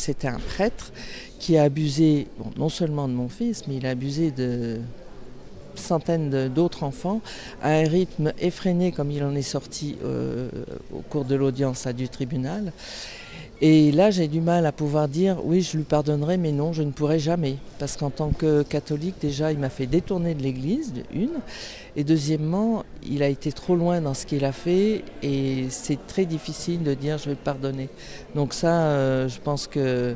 C'était un prêtre qui a abusé, bon, non seulement de mon fils, mais il a abusé de centaines d'autres enfants à un rythme effréné comme il en est sorti au cours de l'audience du tribunal. Et là, j'ai du mal à pouvoir dire oui, je lui pardonnerai, mais non, je ne pourrai jamais. Parce qu'en tant que catholique, déjà, il m'a fait détourner de l'église, une. Et deuxièmement, il a été trop loin dans ce qu'il a fait et c'est très difficile de dire je vais le pardonner. Donc ça, je pense que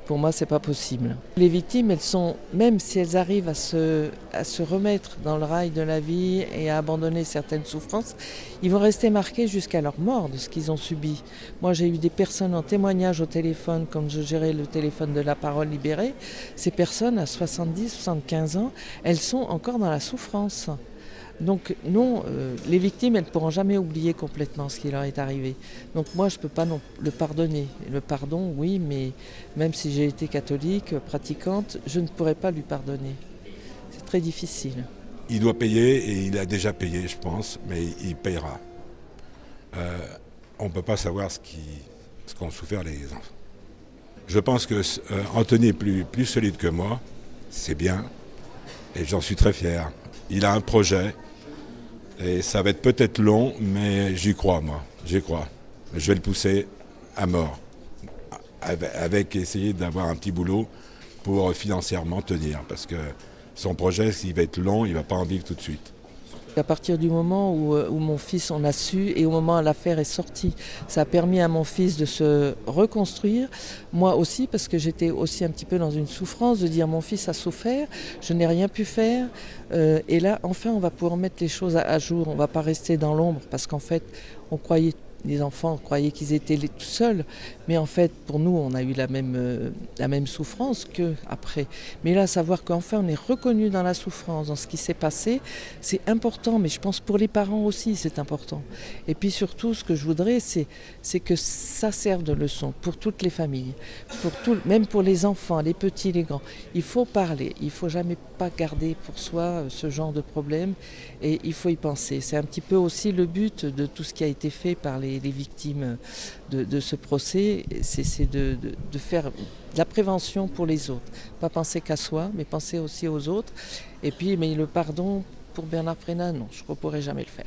pour moi, c'est pas possible. Les victimes, elles sont, même si elles arrivent à se remettre dans le rail de la vie et à abandonner certaines souffrances, ils vont rester marqués jusqu'à leur mort de ce qu'ils ont subi. Moi, j'ai eu des personnes en témoignage au téléphone, comme je gérais le téléphone de La Parole Libérée. Ces personnes, à 70, 75 ans, elles sont encore dans la souffrance. Donc non, les victimes, elles ne pourront jamais oublier complètement ce qui leur est arrivé. Donc moi, je ne peux pas non le pardonner. Le pardon, oui, mais même si j'ai été catholique, pratiquante, je ne pourrais pas lui pardonner. C'est très difficile. Il doit payer et il a déjà payé, je pense, mais il payera. On ne peut pas savoir ce qu'ont souffert les enfants. Je pense que Anthony est plus solide que moi, c'est bien, et j'en suis très fier. Il a un projet, et ça va être peut-être long, mais j'y crois, moi. J'y crois. Je vais le pousser à mort, avec essayer d'avoir un petit boulot pour financièrement tenir, parce que son projet, s'il va être long, il ne va pas en vivre tout de suite. À partir du moment où mon fils en a su et au moment où l'affaire est sortie, ça a permis à mon fils de se reconstruire. Moi aussi, parce que j'étais aussi un petit peu dans une souffrance de dire mon fils a souffert, je n'ai rien pu faire. Et là, enfin, on va pouvoir mettre les choses à jour. On ne va pas rester dans l'ombre parce qu'en fait, on croyait, les enfants croyaient qu'ils étaient tout seuls. Mais en fait, pour nous, on a eu la même souffrance qu'après. Mais là, savoir qu'enfin, on est reconnu dans la souffrance, dans ce qui s'est passé, c'est important. Mais je pense pour les parents aussi, c'est important. Et puis surtout, ce que je voudrais, c'est que ça serve de leçon pour toutes les familles, même pour les enfants, les petits, les grands. Il faut parler, il ne faut jamais pas garder pour soi ce genre de problème et il faut y penser. C'est un petit peu aussi le but de tout ce qui a été fait par les victimes de ce procès, c'est de faire de la prévention pour les autres. Pas penser qu'à soi, mais penser aussi aux autres. Et puis, mais le pardon pour Bernard Prénat, non, je ne pourrais jamais le faire.